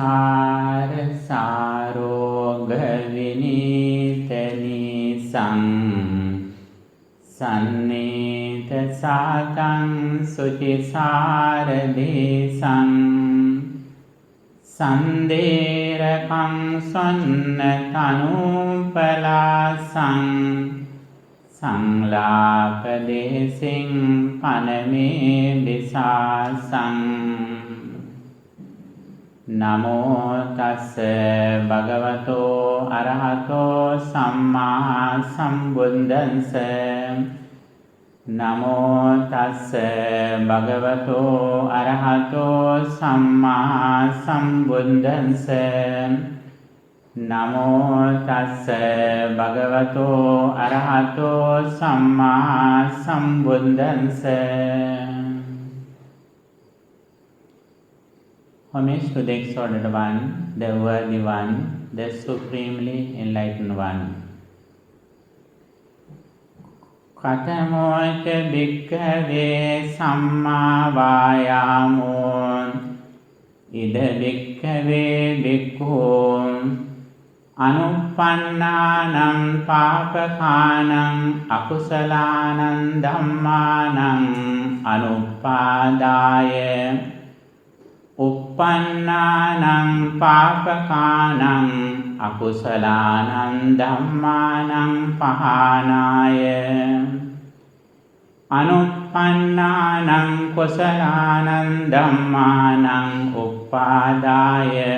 සාර සාරෝග විනීතනි සන්නේත සාතං සුචිසාර දේසං සන්දේරකං සොන්න තනුපලාසං සංලාපදේසින් පනමේ දිසාසං නමෝ තස්ස භගවතෝ අරහතෝ සම්මා සම්බුද්දස්ස නමෝ තස්ස භගවතෝ අරහතෝ සම්මා සම්බුද්දස්ස නමෝ තස්ස භගවතෝ අරහතෝ සම්මා සම්බුද්දස්ස. Homage to the Exalted One, the Worthy One, the Supremely Enlightened One. Katamoca bhikkhave sammāvāyāmo ida bhikkhave bhikkhu anuppannānaṁ pāpakānaṁ akusalānaṁ dhammānaṁ anuppādāya uppannānaṁ pāpakānaṁ akusalānaṁ dhammānaṁ pahānāya anuppannānaṁ kusalānaṁ dhammānaṁ uppādāya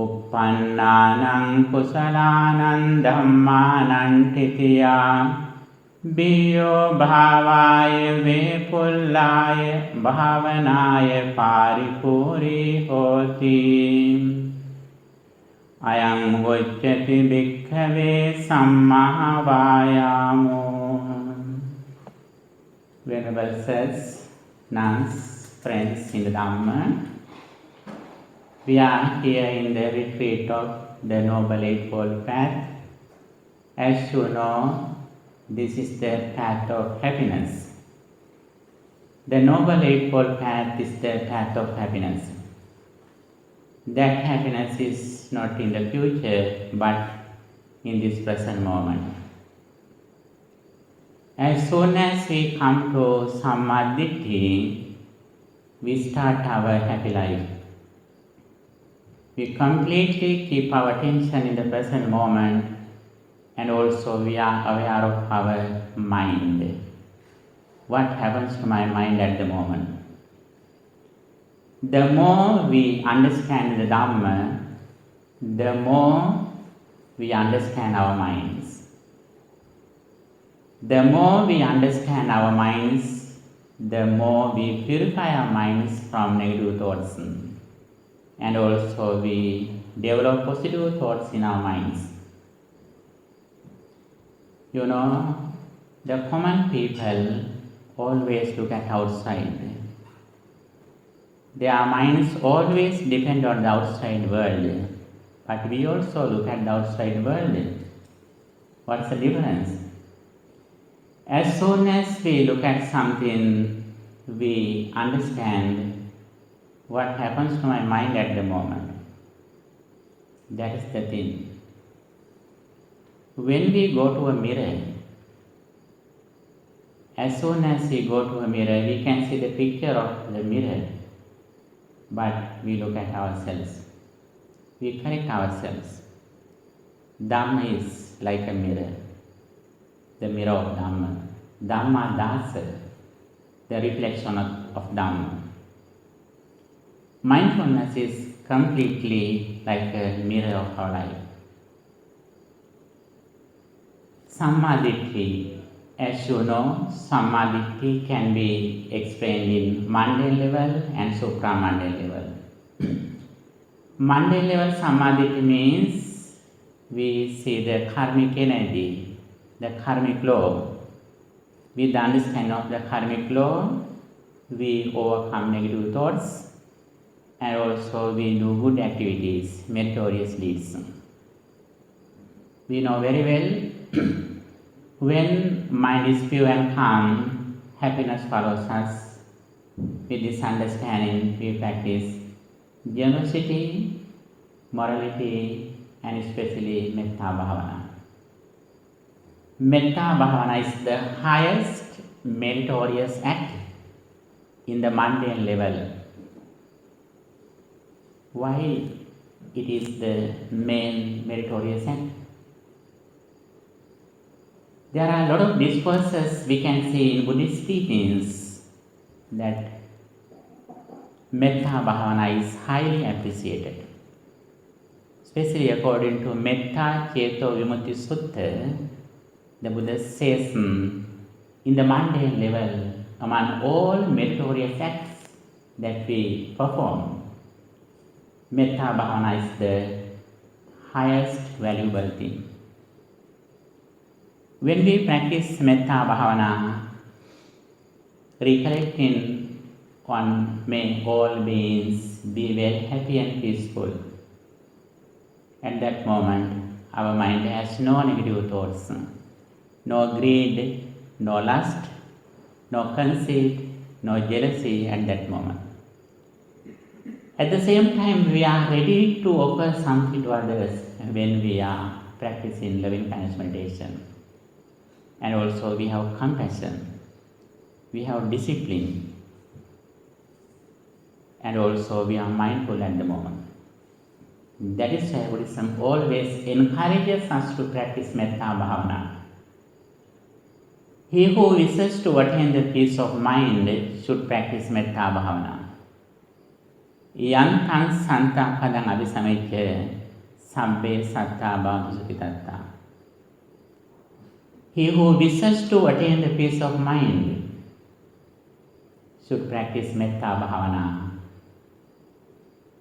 uppannānaṁ kusalānaṁ dhammānaṁ titiyā biyo bhāvāya vepullāya bhāvanāya pāripūrī hoti ayam gocchati bhikkhave sammāvāyāmo. Venerable sirs, nuns, friends in the Dhamma, we are here in the retreat of the Noble Eightfold Path. As you know, this is the path of happiness. The Noble Eightfold Path is the path of happiness. That happiness is not in the future, but in this present moment. As soon as we come to Sammāvāyāma, we start our happy life. We completely keep our attention in the present moment, and also we are aware of our mind. What happens to my mind at the moment? The more we understand the Dhamma, the more we understand our minds. The more we understand our minds, the more we purify our minds from negative thoughts. And also we develop positive thoughts in our minds. You know, the common people always look at outside. Their minds always depend on the outside world. But we also look at the outside world. What's the difference? As soon as we look at something, we understand what happens to my mind at the moment. That is the thing. When we go to a mirror, as soon as we go to a mirror, we can see the picture of the mirror, but we look at ourselves. We correct ourselves. Dhamma is like a mirror, the mirror of Dhamma. Dhamma dasa, the reflection of Dhamma. Mindfulness is completely like a mirror of our life. Sammāvāyāma, as you know, Sammāvāyāma can be explained in mundane level and supramundane level. Mundane level Sammāvāyāma means we see the karmic energy, the karmic law. With the understanding of the karmic law, we overcome negative thoughts, and also we do good activities, meritorious deeds. We know very well, when mind is pure and calm, happiness follows us. With this understanding, we practice generosity, morality, and especially Metta Bhāvanā. Metta Bhāvanā is the highest meritorious act in the mundane level, while it is the main meritorious act. There are a lot of discourses we can see in Buddhist teachings that Metta Bhāvanā is highly appreciated. Especially according to 𝒮𝓃 ℒ𝒶𝓃 Sutta, the Buddha says in the mundane level, among all meritorious acts that we perform, Metta Bhāvanā is the highest valuable thing. When we practice Metta Bhāvanā, recollecting on may all beings be well, happy and peaceful, at that moment our mind has no negative thoughts, no greed, no lust, no conceit, no jealousy at that moment. At the same time, we are ready to offer something to others when we are practicing loving kindness meditation. And also we have compassion, we have discipline, and also we are mindful at the moment. That is why Buddhism always encourages us to practice Metta Bhāvanā. He who wishes to attain the peace of mind should practice Metta Bhāvanā. Yantang santa padang abhisamecce sabbe satta bhavantu sukhitātā. He who wishes to attain the peace of mind should practice Metta Bhāvanā.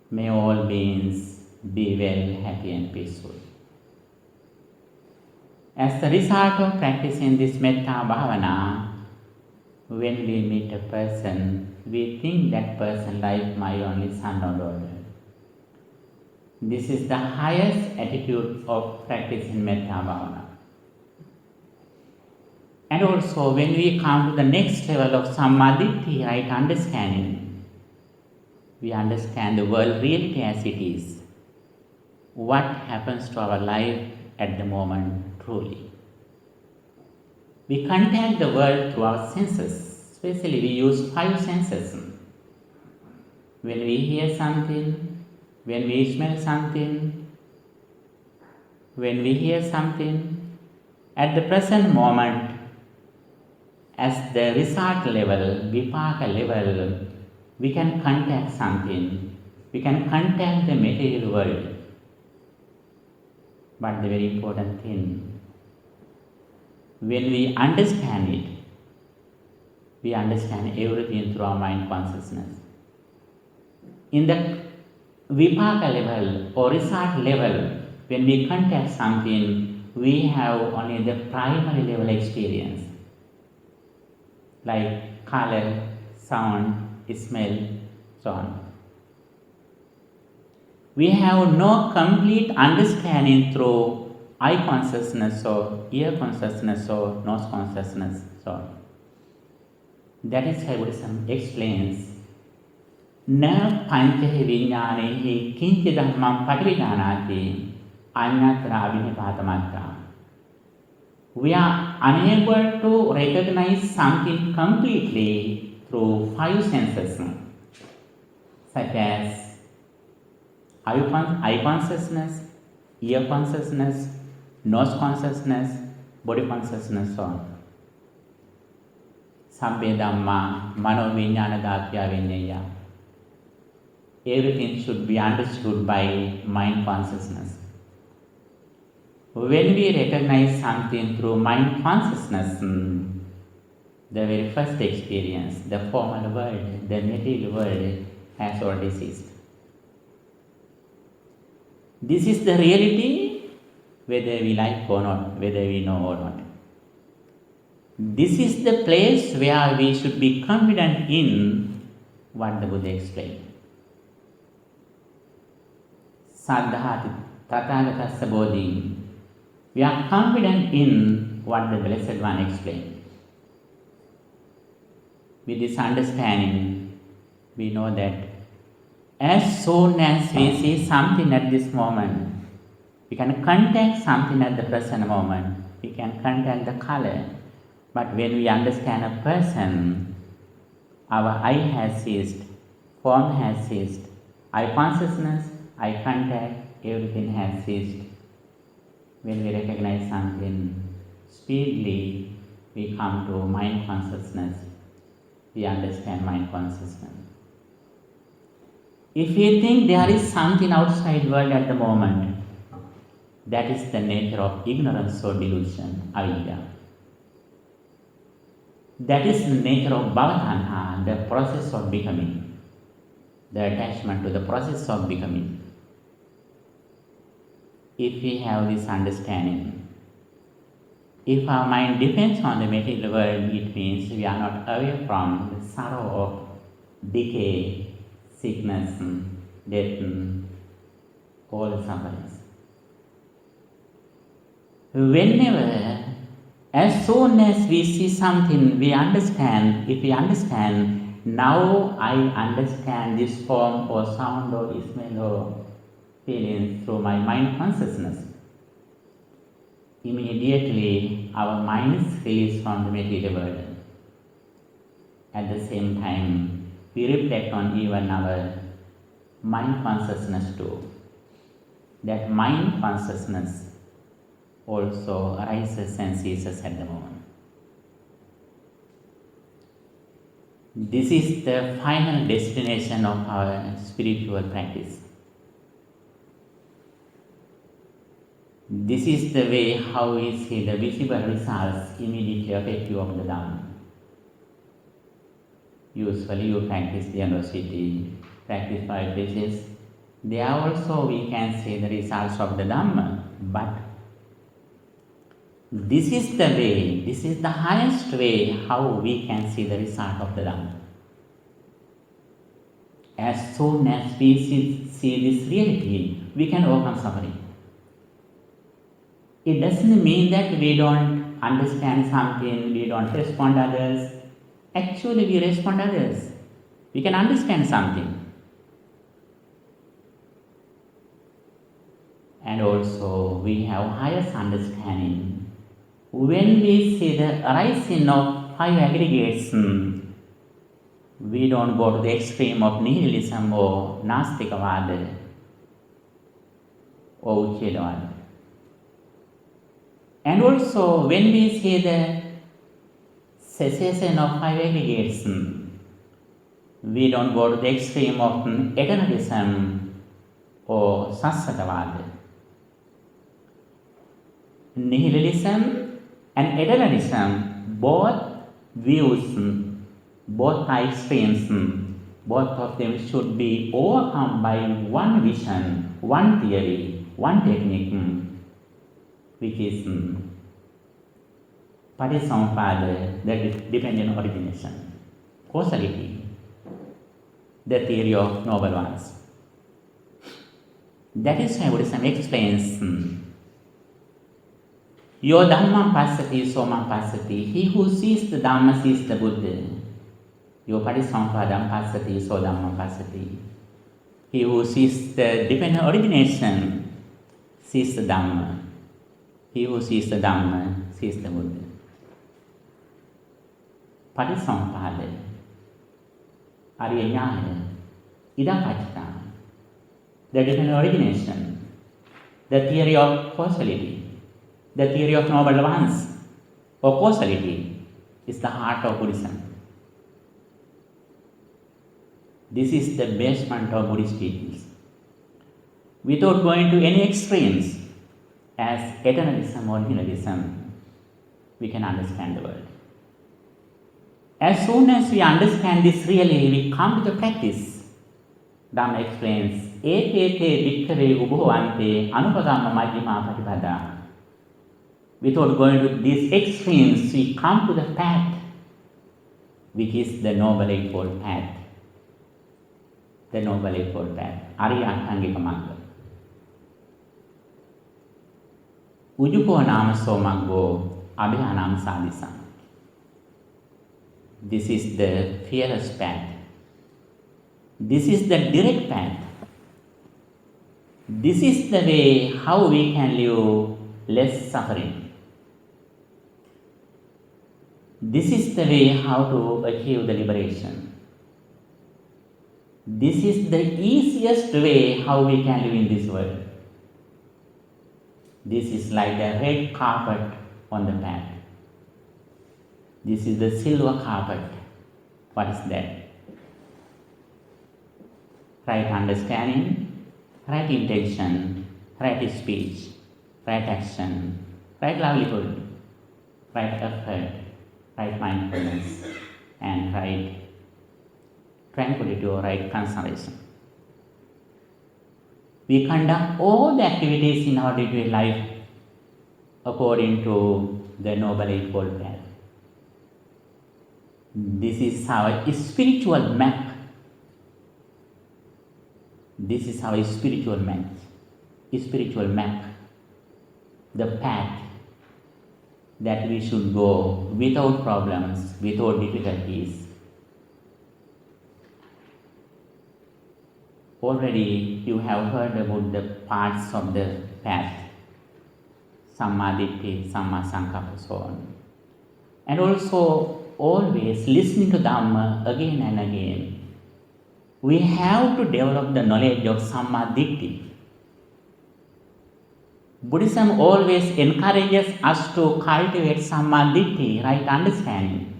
May all beings be well, happy and peaceful. As the result of practicing this Metta Bhāvanā, when we meet a person, we think that person like my only son or daughter. This is the highest attitude of practicing Metta Bhāvanā. And also when we come to the next level of Sammādiṭṭhi, right understanding, we understand the world reality as it is. What happens to our life at the moment truly. We contact the world through our senses, especially we use 5 senses. When we hear something, when we smell something, when we hear something, at the present moment, as the result level, vipaka level, we can contact something, we can contact the material world. But the very important thing, when we understand it, we understand everything through our mind consciousness. In the vipaka level or result level, when we contact something, we have only the primary level experience, like color, sound, smell, so on. We have no complete understanding through eye consciousness or ear consciousness or nose consciousness, so on. That is why Buddhism explains, na pancahi viññānehi kiñci dhammam paṭiviññānāti aññatra abhinipātamattā. We are unable to recognize something completely through 5 senses, such as eye consciousness, ear consciousness, nose consciousness, body consciousness, so on. Sabbe Dhamma mano viññāna dhātya viññaya. Everything should be understood by mind consciousness. When we recognize something through mind consciousness, the very first experience, the formal world, the material world has already ceased. This is the reality, whether we like or not, whether we know or not. This is the place where we should be confident in what the Buddha explained. Saddhāti tathāgatassa bodhi. We are confident in what the Blessed One explained. With this understanding, we know that As soon as we see something at this moment, we can contact something at the present moment. We can contact the color. But when we understand a person, our eye has ceased, form has ceased, eye consciousness, eye contact, everything has ceased. When we recognize something, speedily we come to mind consciousness. We understand mind consciousness. If we think there is something outside world at the moment, that is the nature of ignorance or delusion, avidya. That is the nature of Bhāvanā, the process of becoming, the attachment to the process of becoming. If we have this understanding, if our mind depends on the material world, it means we are not away from the sorrow of decay, sickness, death, all the sufferings. Whenever, as soon as we see something, we understand, if we understand, now I understand this form or sound or smell or feeling through my mind consciousness. Immediately our minds release from the material world. At the same time, we reflect on even our mind consciousness too. That mind consciousness also arises and ceases at the moment. This is the final destination of our spiritual practice. This is the way how we see the visible results immediately effective of the Dhamma. Usually you practice the university, practice 5 places. There also we can see the results of the Dhamma, but this is the way, this is the highest way how we can see the result of the Dhamma. As soon as we see this reality, we can overcome suffering. It doesn't mean that we don't understand something, we don't respond to others. Actually, we respond to others. We can understand something. And also, we have highest understanding. When we see the arising of 5 aggregates, we don't go to the extreme of nihilism or nastikavada or uchedavada. And also, when we see the cessation of 5 aggregates, we don't go to the extreme of eternalism or sassatavada. Nihilism and eternalism, both views, both extremes, both of them should be overcome by one vision, one theory, one technique, which is Paටිසමුප්පාda, that is dependent origination, causality, the theory of noble ones. That is why Buddhism explains, Yo Dhammam Passati Somam Passati, he who sees the Dhamma sees the Buddha. Yo Paටිසමුප්පාdam Passati So Dhammam Passati, he who sees the dependent origination sees the Dhamma. He who sees the Dhamma sees the Buddha. Paටිසමුප්පාda, 𝐓𝐢𝐩𝐻, ඊදපච්චා, the dependent origination, the theory of causality, the theory of noble ones, or causality, is the heart of Buddhism. This is the basement of Buddhist teachings. Without going to any extremes, as eternalism or nihilism, we can understand the world. As soon as we understand this really, we come to the practice. Dhamma explains, 𝒮𝓃 ℒ𝒶𝓃 ℒ𝒶𝓃 anupagamma majjhima patipada. Without going to these extremes, we come to the path, which is the Noble Eightfold Path. The Noble Eightfold Path, Arihāṭṭaṅgika Magga. Ujjuko nama so maggo, abhihanam sadisam. This is the fearless path. This is the direct path. This is the way how we can live less suffering. This is the way how to achieve the liberation. This is the easiest way how we can live in this world. This is like the red carpet on the path. This is the silver carpet. What is that? Right understanding, right intention, right speech, right action, right livelihood, right effort, right mindfulness, and right tranquility or right concentration. We conduct all the activities in our day-to-day life according to the Noble Eightfold Path. This is our spiritual map. This is our spiritual map. The path that we should go without problems, without difficulties. Already you have heard about the parts of the path. Sammādiṭṭhi, Sammasankappa, so on. And also always listening to Dhamma again and again. We have to develop the knowledge of Sammādiṭṭhi. Buddhism always encourages us to cultivate Sammādiṭṭhi, right understanding.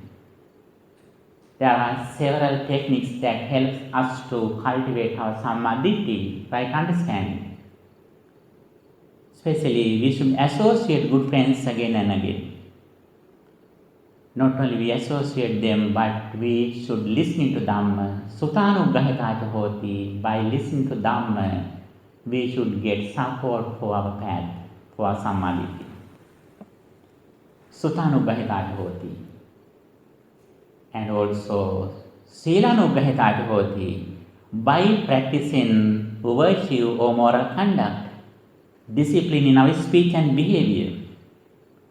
There are several techniques that help us to cultivate our Sammādiṭṭhi, right understanding. Especially, we should associate good friends again and again. Not only we associate them, but we should listen to Dhamma. 𝒮𝓃 ℒ𝒶𝓃. By listening to Dhamma, we should get support for our path, for our Sammādiṭṭhi. 𝒮𝓃. And also ශීලානුග්‍රහිතාච. By practicing virtue or moral conduct, discipline in our speech and behavior,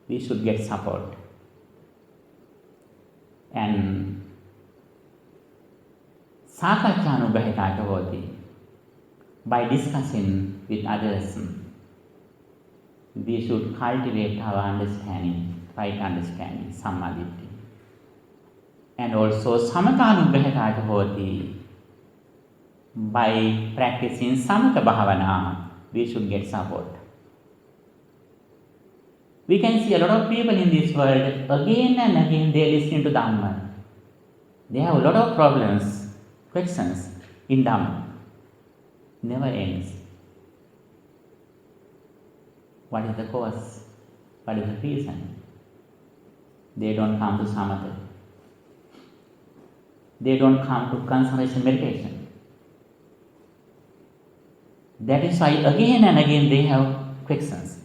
we should get support. And සාකච්ඡානුග්‍රහිතාච. By discussing with others, we should cultivate our understanding, right understanding, Sammādiṭṭhi. And also samathanugrahitaca. By practicing samatha bhāvanā, we should get support. We can see a lot of people in this world, again and again they are listening to Dhamma. They have a lot of problems, questions in Dhamma. Never ends. What is the cause? What is the reason? They don't come to samatha. They don't come to concentration meditation. That is why again and again they have questions.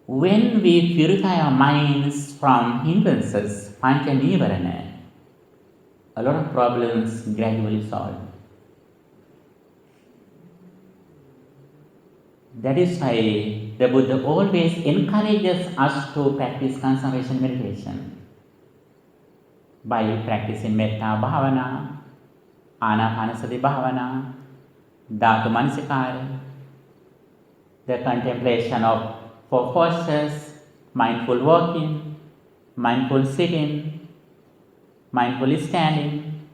When we purify our minds from hindrances, panca nivarana, a lot of problems gradually solve. That is why the Buddha always encourages us to practice concentration meditation. By practicing metta bhavana, ānāpānasathi bhavana, dhātu manasikāra, the contemplation of four forces, mindful walking, mindful sitting, mindful standing,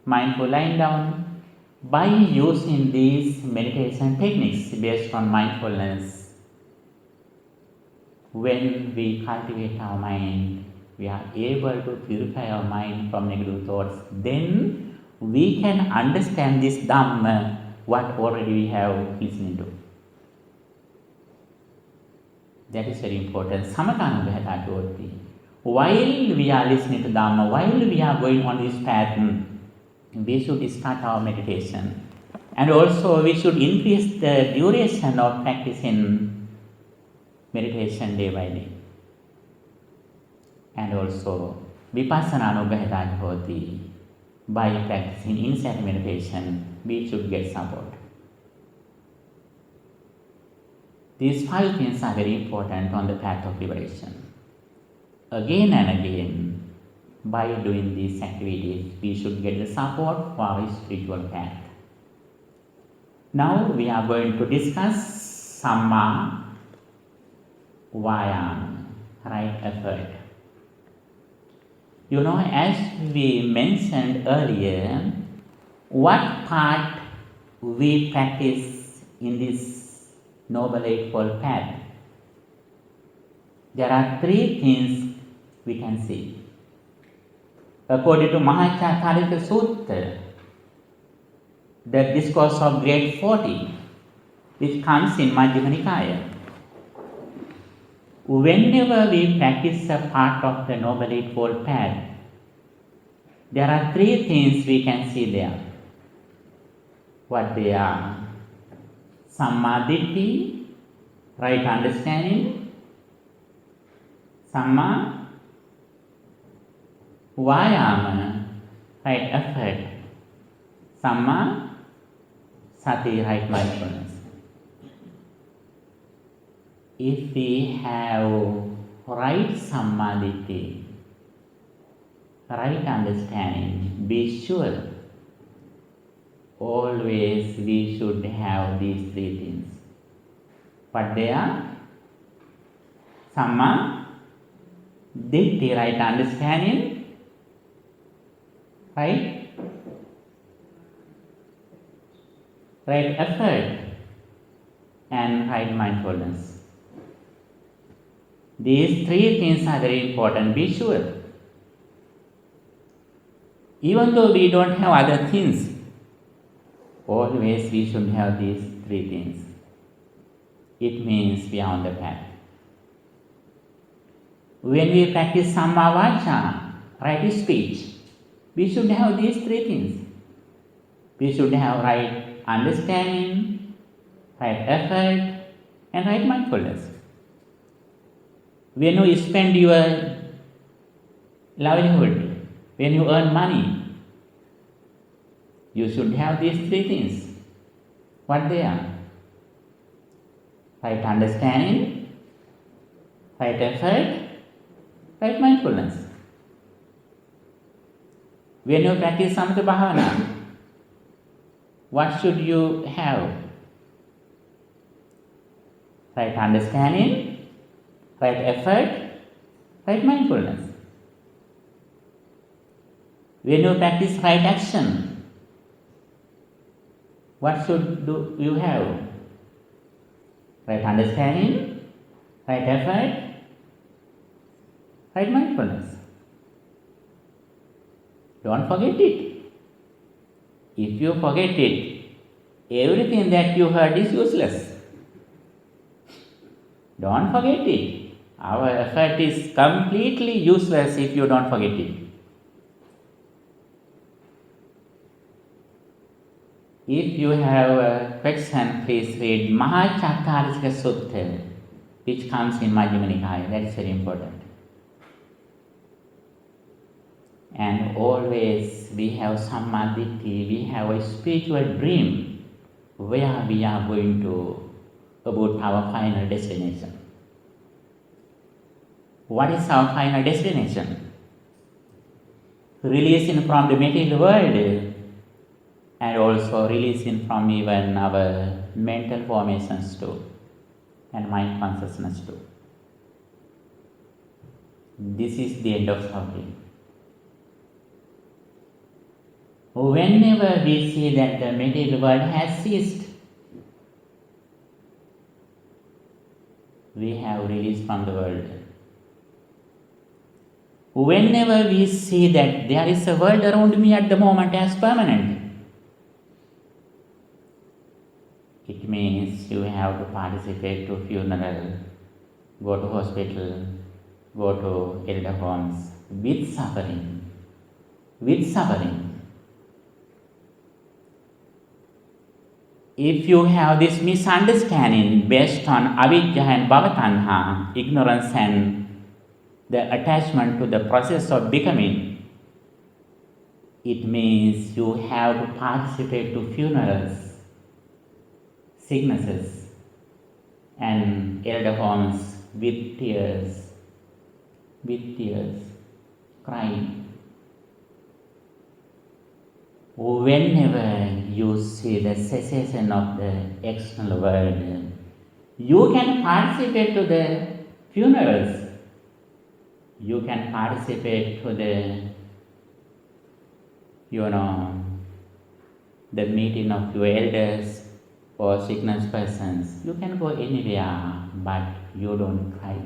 mindful lying down. By using these meditation techniques based on mindfulness, when we cultivate our mind, we are able to purify our mind from negative thoughts. Then we can understand this Dhamma, what already we have listened to. That is very important. Samathanugrahitaca. While we are listening to Dhamma, while we are going on this path, we should start our meditation. And also we should increase the duration of practicing meditation day by day. And also vipassananugrahitaca. By practicing insight meditation, we should get support. These 5 things are very important on the path of liberation. Again and again, by doing these activities, we should get the support for our spiritual path. Now we are going to discuss Sammāvāyāma, right effort. You know, as we mentioned earlier, what part we practice in this Noble Eightfold Path? There are three things we can see. According to 𝒮𝓃 the discourse of grade 40, which comes in Majjhima Nikāya, whenever we practice a part of the Noble Eightfold Path, there are three things we can see there. What they are? Sammādiṭṭhi, right understanding. Sammāvāyāma, right effort. Sammāsati, right mindfulness. If we have right sammādiṭṭhi, right understanding, be sure always we should have these three things. What they are? Sammādiṭṭhi, right understanding, right effort, and right mindfulness. These three things are very important, be sure. Even though we don't have other things, always we should have these three things. It means we are on the path. When we practice Sammāvācā, right speech, we should have these three things. We should have right understanding, right effort, and right mindfulness. When you spend your livelihood, when you earn money, you should have these three things. What they are? Right understanding, right effort, right mindfulness. When you practice Samatha Bhāvanā, what should you have? Right understanding, right effort, right mindfulness. When you practice right action, what should you have? Right understanding, right effort, right mindfulness. Don't forget it. If you forget it, everything that you heard is useless. Don't forget it. Our effort is completely useless if you don't forget it. If you have a question, please read 𝒮𝓃 Sutta, which comes in Majjhima Nikāya. That is very important. And always we have Sammādiṭṭhi, we have a spiritual dream where we are going to about our final destination. What is our final destination? Releasing from the material world and also releasing from even our mental formations too and mind consciousness too. This is the end of suffering. Whenever we see that the material world has ceased, we have released from the world. Whenever we see that there is a world around me at the moment as permanent, it means you have to participate to funeral, go to hospital, go to elder homes with suffering. If you have this misunderstanding based on avidya and bhavatanha, ignorance and the attachment to the process of becoming, it means you have to participate to funerals, sicknesses, and elder homes with tears, crying. whenever you see the cessation of the external world, you can participate to the funerals. You can participate to the, the meeting of your elders or sickness persons. You can go anywhere, but you don't cry.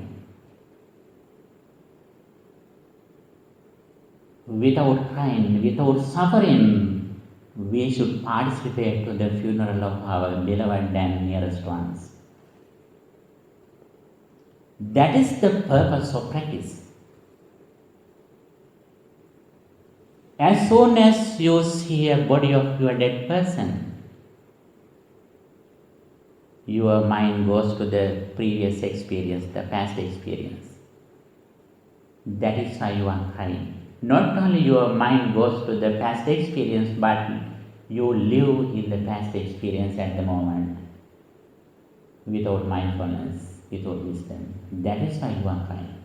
Without crying, without suffering, we should participate to the funeral of our beloved and nearest ones. That is the purpose of practice. As soon as you see a body of your dead person, your mind goes to the previous experience, the past experience. That is why you are crying. Not only your mind goes to the past experience, but you live in the past experience at the moment without mindfulness, without wisdom. That is why you are crying.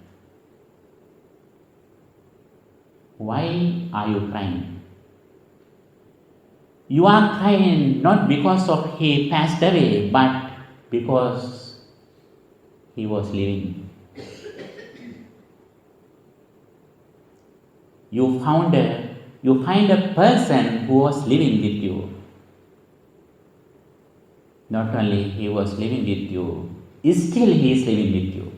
Why are you crying? You are crying not because of he passed away, but because he was living. You find a person who was living with you. Not only he was living with you, still he is living with you.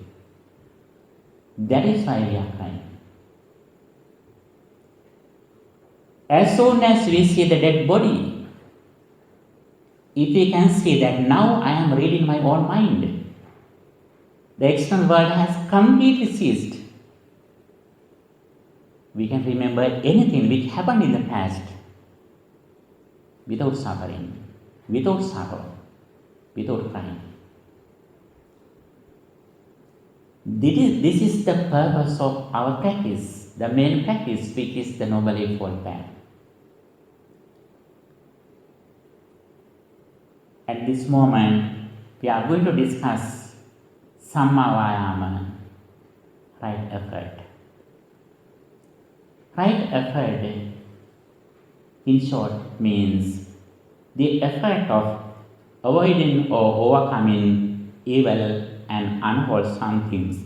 That is why we are crying. As soon as we see the dead body, if we can see that now I am reading my own mind, the external world has completely ceased. We can remember anything which happened in the past without suffering, without sorrow, without crying. This is the purpose of our practice, the main practice, which is the Noble Eightfold Path. At this moment, we are going to discuss Sammāvāyāma, right effort. Right effort, in short, means the effort of avoiding or overcoming evil and unwholesome things,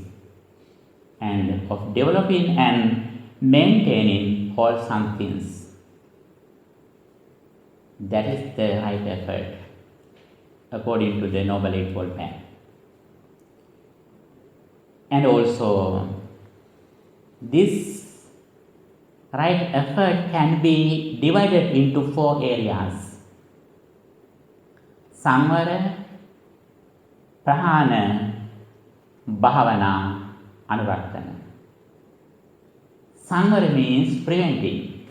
and of developing and maintaining wholesome things. That is the right effort, according to the Noble Eightfold Path. And also, this right effort can be divided into 4 areas: Samvara, Prahāna, Bhāvanā, Anuvartana. Samvara means preventing.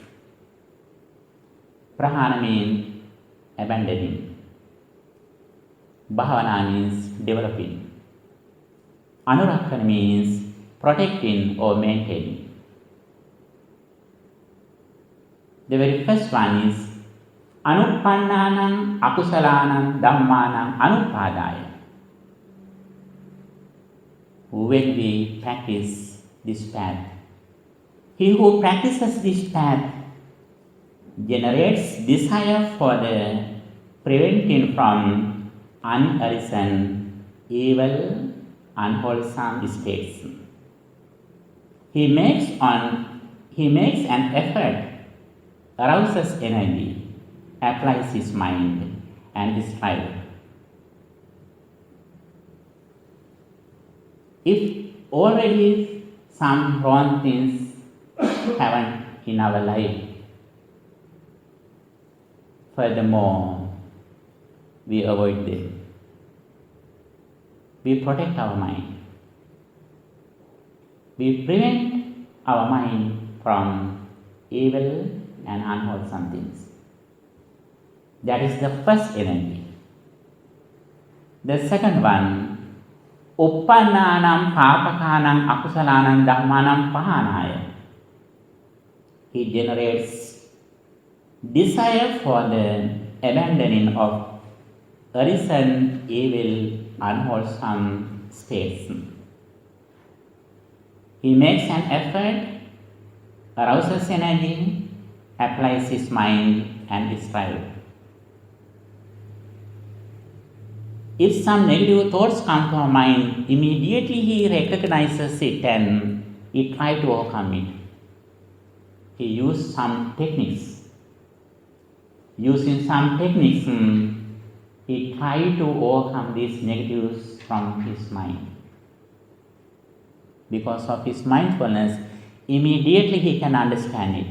Prahāna means abandoning. Bhāvanā means developing. Anuvartana means protecting or maintaining. The very first one is Anuppannānaṁ akusalaṇaṁ dhammānaṁ anuppādāya. When we practice this path, he who practices this path generates desire for the preventing from unarisen, evil, unwholesome states. He makes an effort, arouses energy, applies his mind and strive. If already some wrong things happen in our life, furthermore, we avoid them. We protect our mind. We prevent our mind from evil and unwholesome things. That is the first energy. The second one, uppannānaṁ pāpakānaṁ akusalaṇaṁ dhammānaṁ pahānāya. He generates desire for the abandoning of arisen, evil, unwholesome states. He makes an effort, arouses energy, applies his mind and strive. If some negative thoughts come to our mind, immediately he recognizes it and he tries to overcome it. He uses some techniques. Using some techniques, he tries to overcome these negatives from his mind. Because of his mindfulness, immediately he can understand it.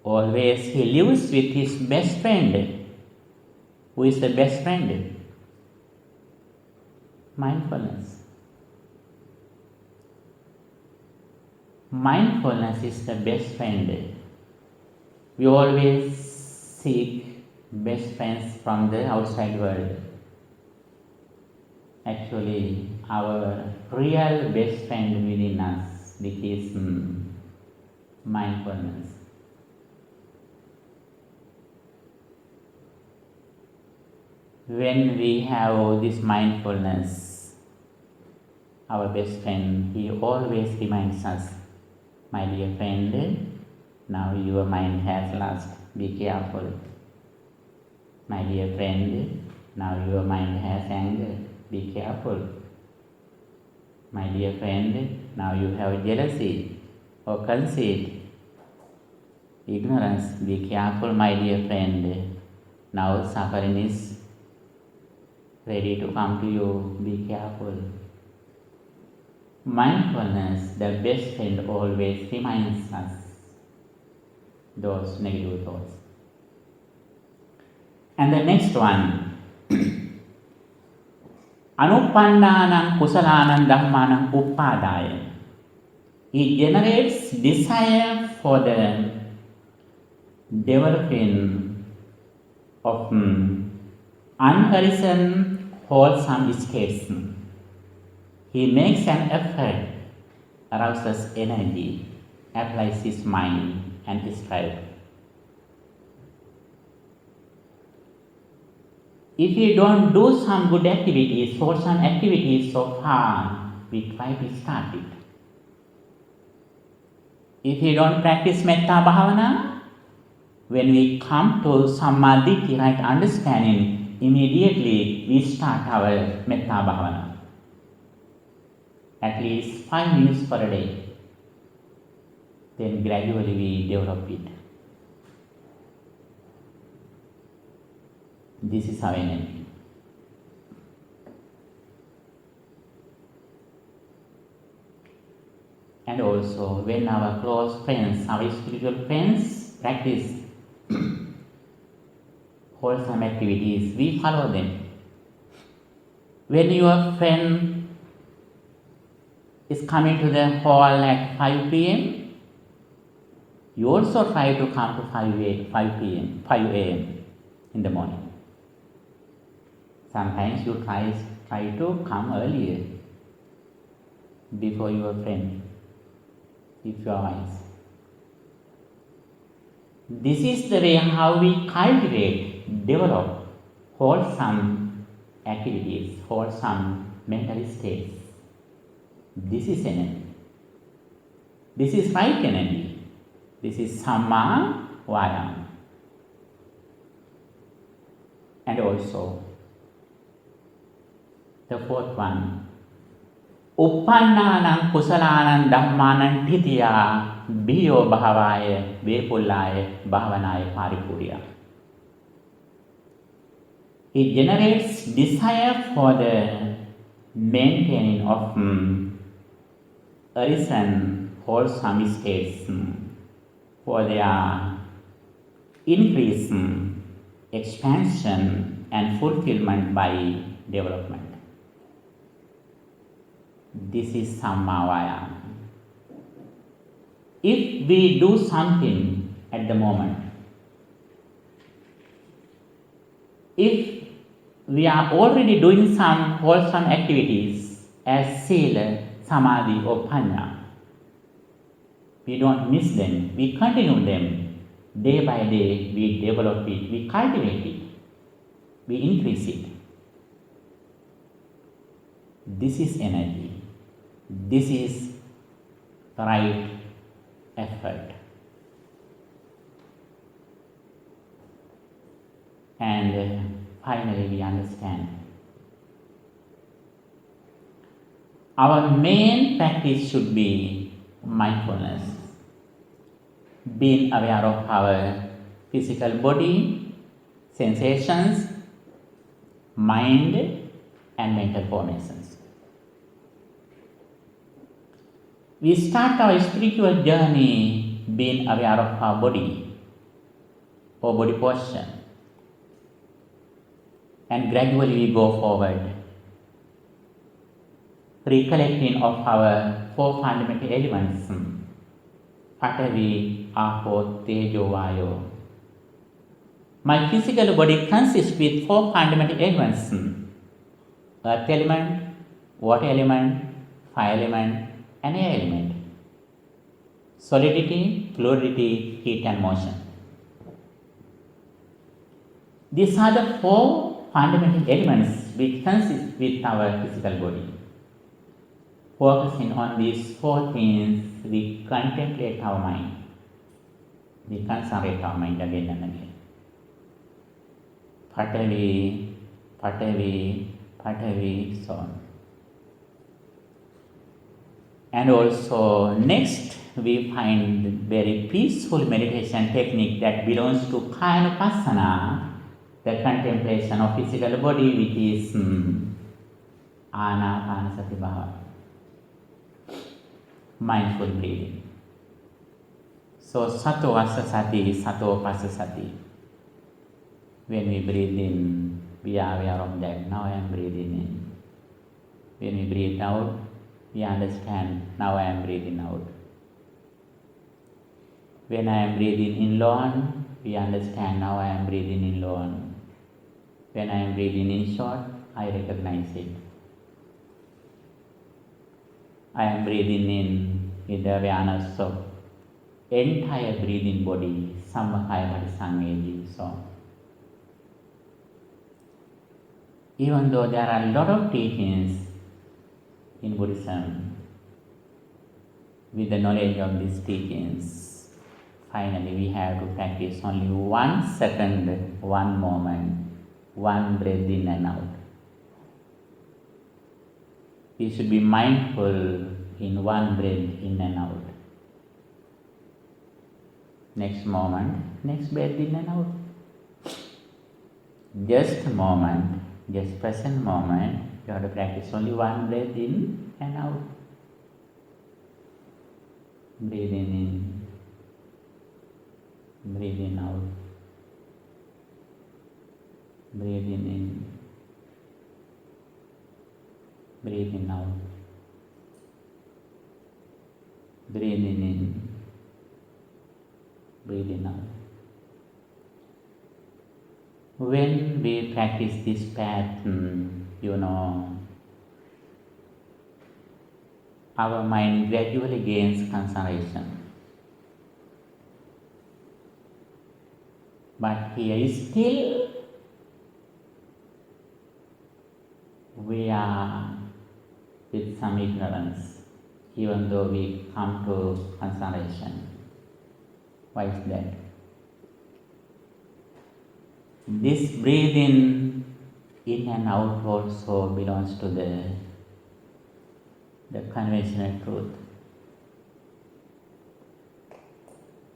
Always he lives with his best friend. Who is the best friend? Mindfulness. Mindfulness is the best friend. We always seek best friends from the outside world. Actually, our real best friend within us, which is mindfulness. When we have this mindfulness, our best friend, he always reminds us, my dear friend, now your mind has lust, be careful. My dear friend, now your mind has anger, be careful. My dear friend, now you have jealousy or conceit, ignorance, be careful, my dear friend. Now suffering is ready to come to you, be careful. Mindfulness, the best friend, always reminds us those negative thoughts. And the next one, Anuppannānaṁ kusalaṇaṁ dhammānaṁ uppādāya. It generates desire for the developing of unarisen, wholesome states. He makes an effort, arouses energy, applies his mind and strives. If we don't do some good activities, wholesome activities so far, we try to start it. If we don't practice Metta Bhāvanā, when we come to Sammāditti, right understanding, immediately we start our Metta Bhāvanā. At least 5 minutes per day. Then gradually we develop it. This is our energy. And also, when our close friends, our spiritual friends practice wholesome activities, we follow them. When your friend is coming to the hall at 5 p.m., you also try to come to 5 a.m. in the morning. Sometimes you try to come earlier before your friend, if you are wise. This is the way how we cultivate, develop wholesome activities, wholesome mental states. This is energy. This is right energy. This is Sammāvāyāma. And also, the fourth one, Uppannānaṁ kusalaṇaṁ dhammānaṁ ṭhitiya bhiyo bhāvāya vepullāya bhāvanāya pāripurya. It generates desire for the maintaining of arisen, wholesome states, for their increase, expansion and fulfillment by development. This is Sammāvāyāma. If we do something at the moment, if we are already doing some wholesome activities as sila, samadhi or paññā, we don't miss them, we continue them. Day by day we develop it, we cultivate it, we increase it. This is energy. This is the right effort. and finally we understand. Our main practice should be mindfulness, being aware of our physical body, sensations, mind, and mental formations. We start our spiritual journey being aware of our body or body posture, and gradually we go forward, recollecting of our four fundamental elements, Pඨavi, Āpo, Tejo, Vayo. My physical body consists with four fundamental elements: earth element, water element, fire element, and air element. Solidity, fluidity, heat, and motion. These are the four fundamental elements which consist with our physical body. Focusing on these four things, we contemplate our mind. We concentrate our mind again and again. Pඨavi, Pඨavi, Pඨavi, so on. And also next we find very peaceful meditation technique that belongs to Kāyanupassana, the contemplation of physical body, which is Ānāpānasathi bhava, mindful breathing. So sato vassa sati, sato passa sati. When we breathe in, we are aware of that. Now I am breathing in. When we breathe out, we understand, now I am breathing out. When I am breathing in long, we understand, now I am breathing in long. When I am breathing in short, I recognize it. I am breathing in with the awareness of entire breathing body, Sammāvāyāma, so. Even though there are a lot of teachings in Buddhism, with the knowledge of these teachings, finally we have to practice only 1 second, 1 moment, 1 breath in and out. We should be mindful in 1 breath in and out. Next moment, next breath in and out. Just a moment, just present moment, you have to practice only 1 breath in and out. Breathing in, breathing out, breathing in, breathing out, breathing in, breathing out. When we practice this pattern, our mind gradually gains concentration. But here is still we are with some ignorance, even though we come to concentration. Why is that? This breathing in and out also belongs to the conventional truth.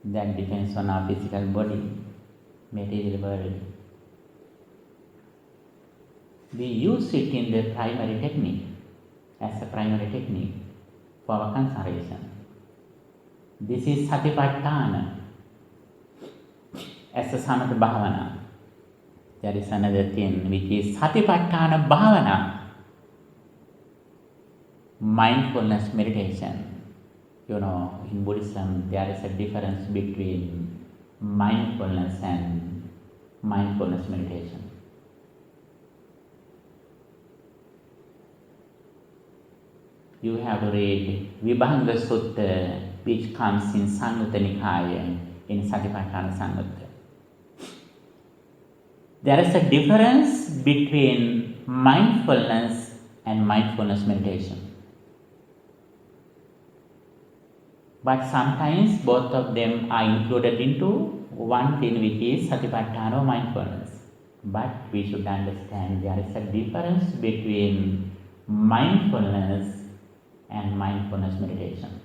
That depends on our physical body, material world. We use it in the primary technique, as a primary technique for our concentration. This is Satipatthana as a Samatha Bhāvanā. There is another thing which is Satipatthana Bhāvanā, mindfulness meditation. In Buddhism there is a difference between mindfulness and mindfulness meditation. You have to read Vibhanga Sutta, which comes in Samyutta Nikāya, in Satipatthana Samyutta. There is a difference between mindfulness and mindfulness meditation. But sometimes both of them are included into one thing, which is Satipatthana or mindfulness. But we should understand there is a difference between mindfulness and mindfulness meditation.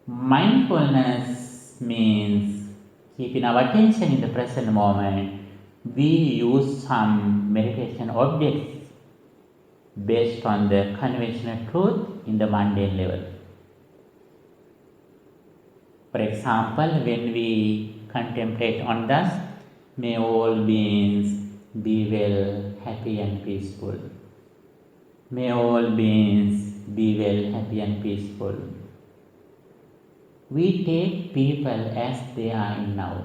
Mindfulness means keeping our attention in the present moment. We use some meditation objects based on the conventional truth in the mundane level. For example, when we contemplate on thus, may all beings be well, happy and peaceful. May all beings be well, happy and peaceful. We take people as they are in now.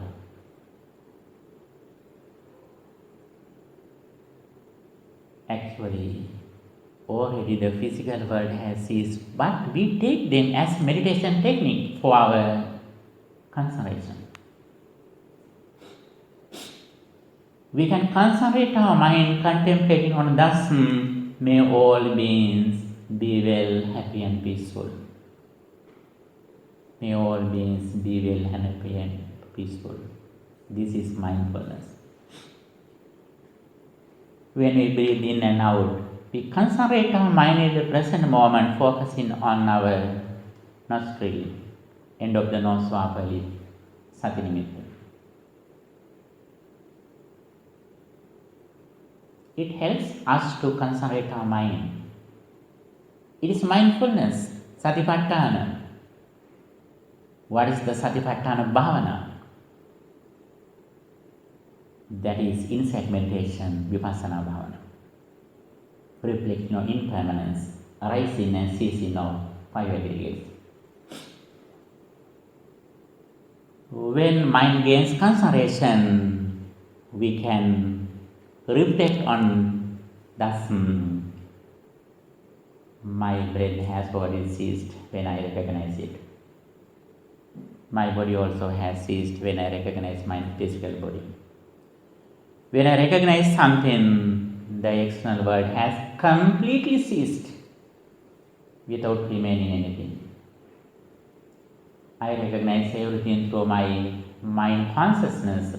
Actually, already the physical world has ceased, but we take them as meditation technique for our concentration. We can concentrate our mind contemplating on thus, may all beings be well, happy and peaceful. May all beings be well, happy and peaceful. This is mindfulness. When we breathe in and out, we concentrate our mind in the present moment, focusing on our nostril, end of the nose upper lip, sati nimitta. It helps us to concentrate our mind. It is mindfulness, satipatthana. What is the satipatthana bhāvanā? That is insight meditation, vipassana bhāvanā. Reflecting on impermanence, arising and ceasing of five aggregates. When mind gains concentration, we can reflect on thus, my breath has already ceased when I recognize it. My body also has ceased when I recognize my physical body. When I recognize something, the external world has completely ceased without remaining anything. I recognize everything through my mind consciousness.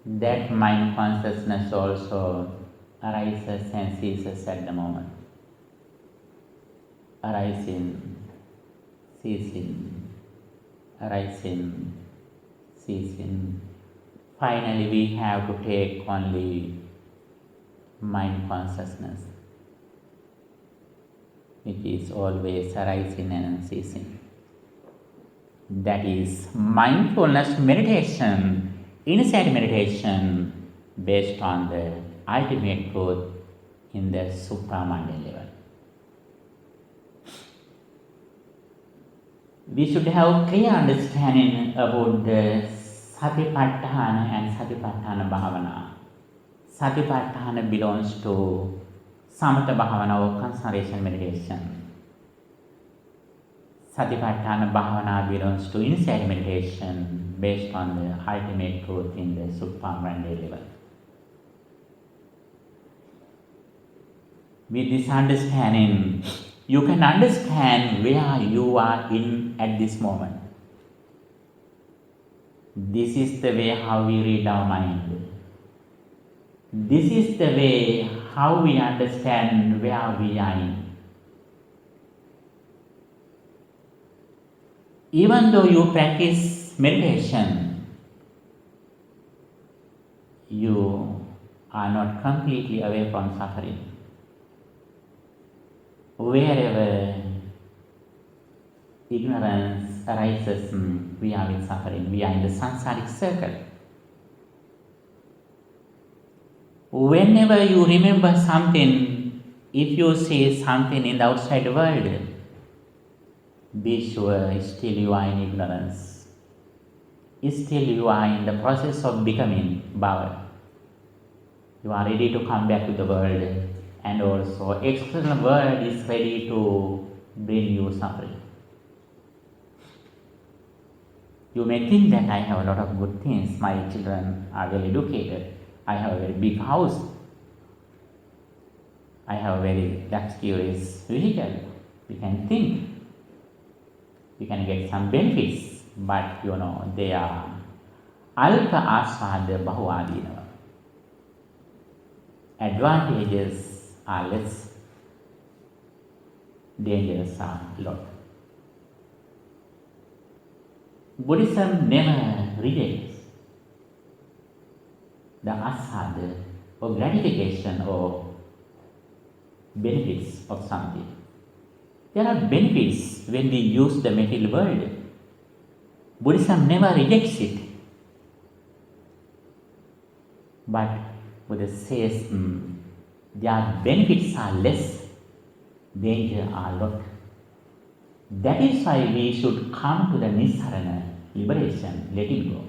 That mind consciousness also arises and ceases at the moment. Arising, ceasing, arising, ceasing. Finally, we have to take only mind consciousness, which is always arising and ceasing. That is mindfulness meditation, insight meditation based on the ultimate truth in the supramundane level. We should have clear understanding about the satipatthana and satipatthana bhāvanā. Satipatthana belongs to samatha bhāvanā or concentration meditation. Satipatthana bhāvanā belongs to insight meditation based on the ultimate truth in the supramundane level. With this understanding, you can understand where you are in at this moment. This is the way how we read our mind. This is the way how we understand where we are in. Even though you practice meditation, you are not completely away from suffering. Wherever ignorance arises, we are with suffering. We are in the samsaric circle. Whenever you remember something, if you see something in the outside world, be sure still you are in ignorance. Still you are in the process of becoming Bhāva. You are ready to come back to the world, and also external world is ready to bring you suffering. You may think that I have a lot of good things. My children are well educated. I have a very big house. I have a very luxurious vehicle. We can think. We can get some benefits, but they are Alpa aswada bahuvādīnava. Advantages are less, dangers are a lot. Buddhism never rejects the aswada or gratification or benefits of something. There are benefits when we use the material world. Buddhism never rejects it. But Buddha says their benefits are less, danger are lot. That is why we should come to the Nissarana, liberation, letting go.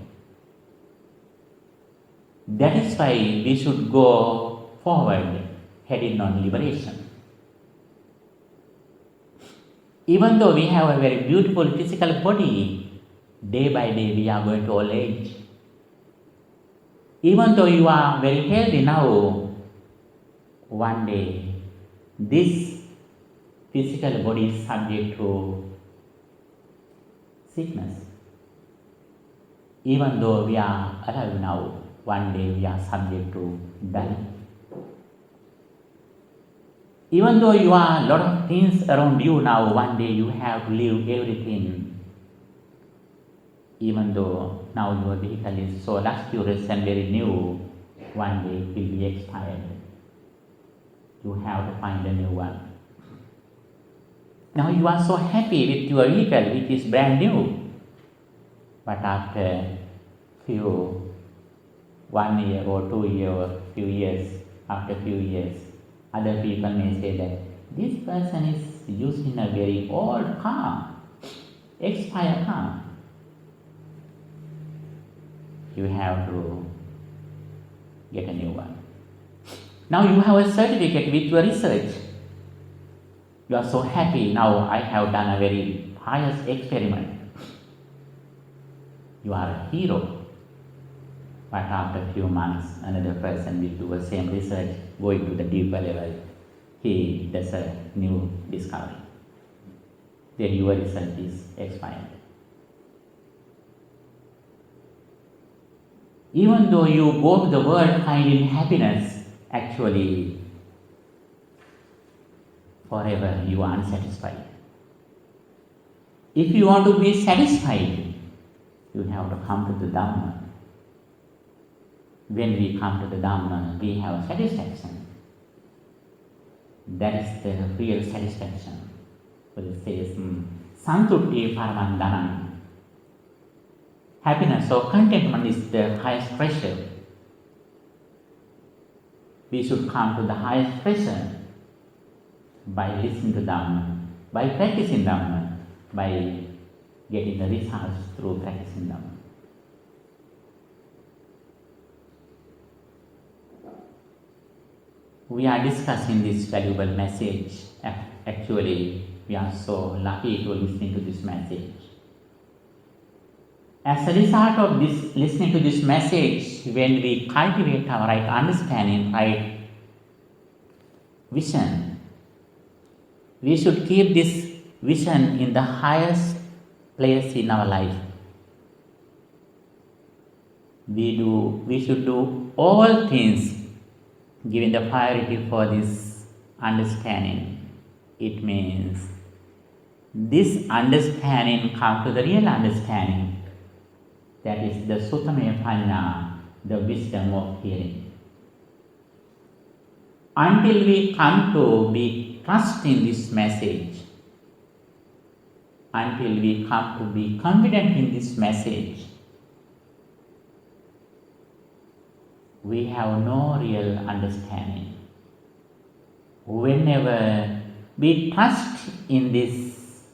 That is why we should go forward, heading on liberation. Even though we have a very beautiful physical body, day by day we are going to old age. Even though you are very healthy now, one day this physical body is subject to sickness. Even though we are alive now, one day we are subject to die. Even though you are a lot of things around you now, one day you have to leave everything. Even though now your vehicle is so luxurious and very new, one day it will be expired. You have to find a new one. Now you are so happy with your vehicle which is brand new. But after one year or 2 years or few years, after few years, other people may say that this person is using a very old car, expired car. You have to get a new one. Now you have a certificate with your research. You are so happy, now I have done a very pious experiment. You are a hero. But after a few months, another person will do the same research, going to the deeper level. He does a new discovery. Then your research is expired. Even though you go to the world finding happiness, actually, forever you are unsatisfied. If you want to be satisfied, you have to come to the Dhamma. When we come to the Dhamma, we have satisfaction. That is the real satisfaction. But it says, Santutti Paramandanam. Happiness or contentment is the highest treasure. We should come to the highest treasure by listening to Dhamma, by practicing Dhamma, by getting the results through practicing Dhamma. We are discussing this valuable message. Actually, we are so lucky to listen to this message. As a result of this, listening to this message, when we cultivate our right understanding, right vision, we should keep this vision in the highest place in our life. We should do all things giving the priority for this understanding. It means this understanding comes to the real understanding. That is the 𝒮𝓃 the wisdom of hearing. Until we come to be trusting this message, until we come to be confident in this message, we have no real understanding. Whenever we trust in this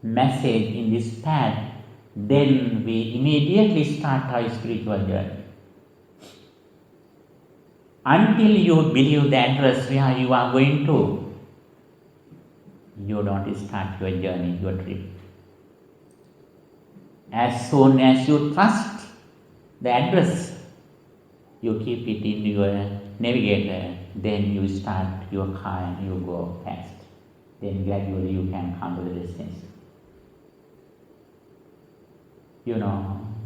message, in this path, then we immediately start our spiritual journey. Until you believe the address where you are going to, you don't start your journey, your trip. As soon as you trust the address, you keep it in your navigator, then you start your car and you go fast. Then gradually you can come to the destination.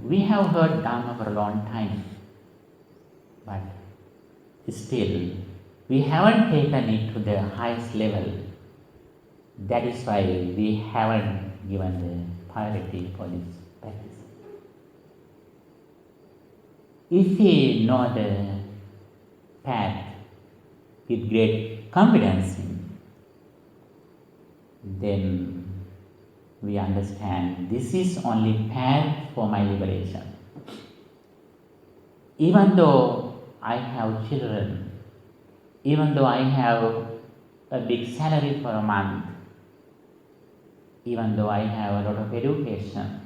we have heard Dhamma for a long time, but still we haven't taken it to the highest level. That is why we haven't given the priority for this practice. If we know the path with great confidence then we understand this is only path for my liberation. Even though I have children, even though I have a big salary for a month, even though I have a lot of education,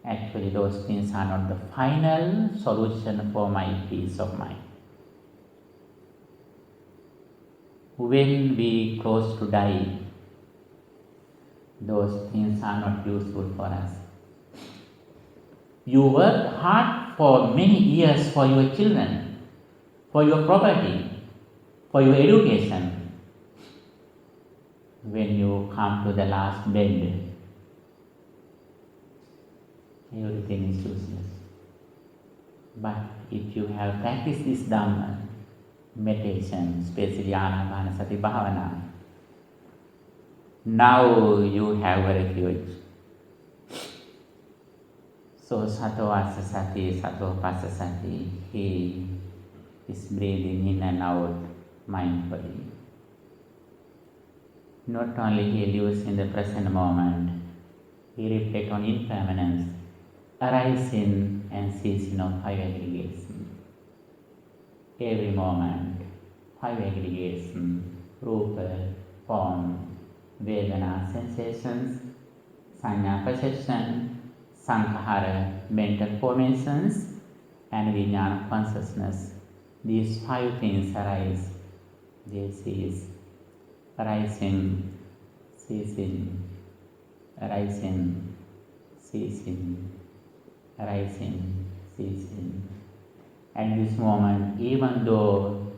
actually those things are not the final solution for my peace of mind. When we close to die, those things are not useful for us. You work hard for many years for your children, for your property, for your education. When you come to the last bed, everything is useless. But if you have practiced this Dhamma, meditation, especially Ānāpānasati Bhāvanā, now you have a refuge. So Sato Asasati, Sato Pasasati, he is breathing in and out mindfully. Not only he lives in the present moment, he reflects on impermanence, arising and ceasing of five aggregation. Every moment, five aggregation, Rupa, form, Vedana, sensations, Sanya, perception, Sankhara, mental formations, and Vijnana, consciousness. These five things arise, they cease, arising, ceasing, arising, ceasing, arising, ceasing. At this moment, even though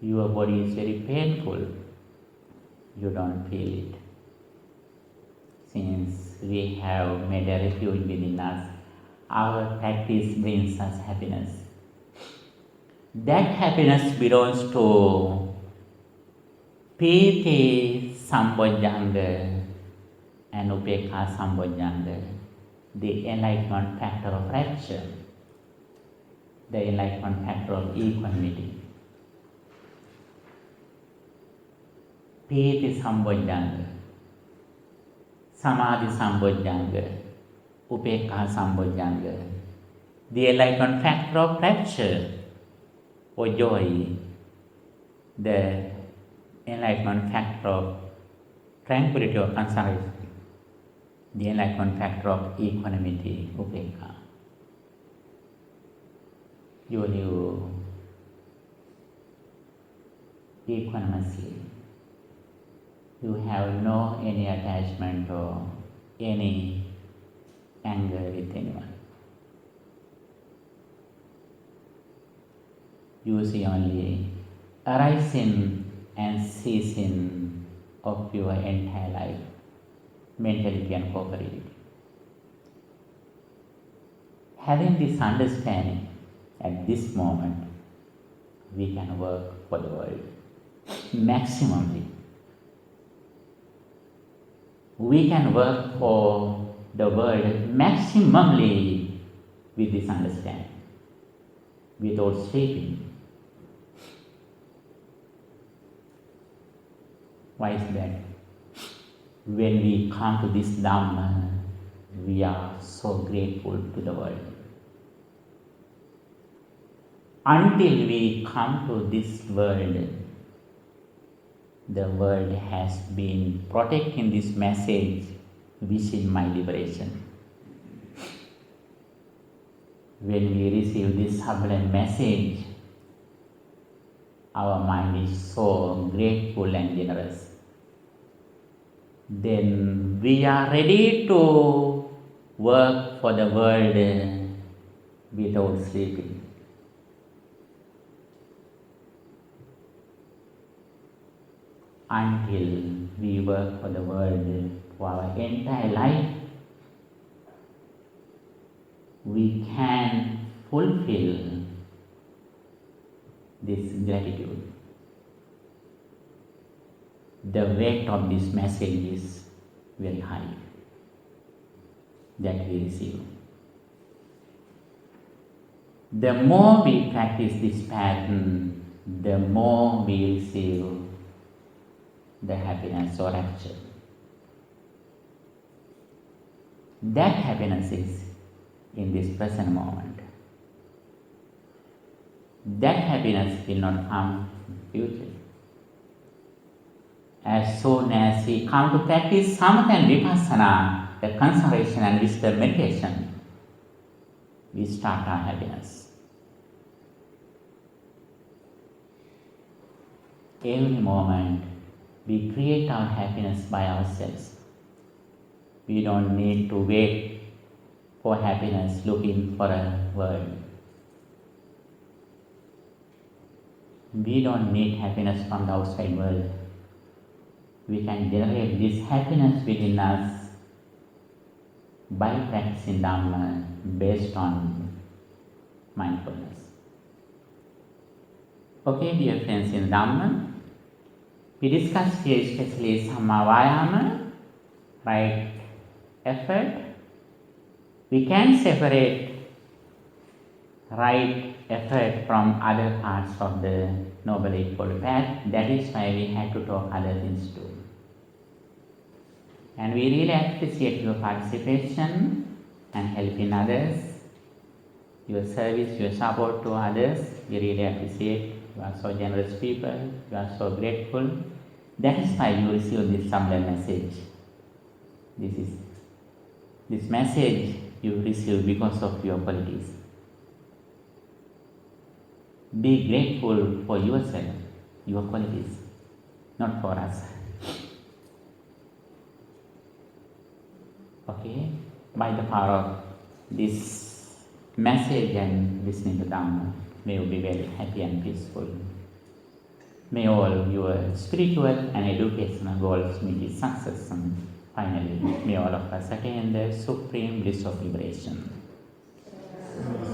your body is very painful, you don't feel it. Since we have made a refuge within us, our practice brings us happiness. That happiness belongs to Pīti Sambojjhanga and Upekkha Sambojjhanga, the enlightenment factor of rapture, the enlightenment factor of equanimity. Pīti Sambojjhanga, Samadhi Sambojjhanga, Upekkha Sambojjhanga, the enlightenment factor of rapture or joy, the enlightenment factor of tranquility or concentration, the enlightenment factor of equanimity, Upekkha. You live equanimously. You have no any attachment or any anger with anyone. You see only arising and ceasing of your entire life, mentality and corporeality. Having this understanding at this moment, we can work for the world maximally. We can work for the world maximally with this understanding, without sleeping. Why is that? When we come to this Dhamma, we are so grateful to the world. Until we come to this world, the world has been protecting this message, wishing my liberation. When we receive this sublime message, our mind is so grateful and generous. Then we are ready to work for the world without sleeping. Until we work for the world for our entire life, we can fulfill this gratitude. The weight of this message is very high that we receive. The more we practice this pattern, the more we receive the happiness or rapture. That happiness is in this present moment. That happiness will not come in the future. As soon as we come to practice Samatha and Vipassana, the concentration and wisdom meditation, we start our happiness. Every moment, we create our happiness by ourselves. We don't need to wait for happiness looking for a world. We don't need happiness from the outside world. We can generate this happiness within us by practicing Dhamma based on mindfulness. Okay, dear friends in Dhamma, we discussed here especially Sammāvāyāma, right effort. We can separate right effort from other parts of the Noble Eightfold Path. That is why we had to talk other things too. And we really appreciate your participation and helping others, your service, your support to others. We really appreciate. You are so generous people. You are so grateful. That is why you receive this humble message. This message you receive because of your qualities. Be grateful for yourself, your qualities, not for us. Okay? By the power of this message and listening to Dhamma, may you be very happy and peaceful. May all your spiritual and educational goals be success, and finally, may all of us attain the supreme bliss of liberation.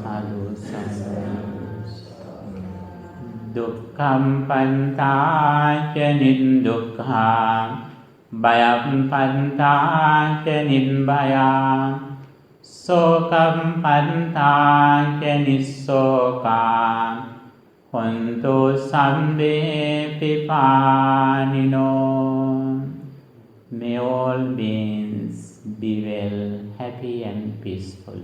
Sadhu, sadhu. Dukkhaṃ pantāca niddukkhaṃ, bhayaṃ pantāca nibbayāṃ, sokam pantāca nissokāṃ, hontu sabbe pipānino. May all beings be well, happy and peaceful.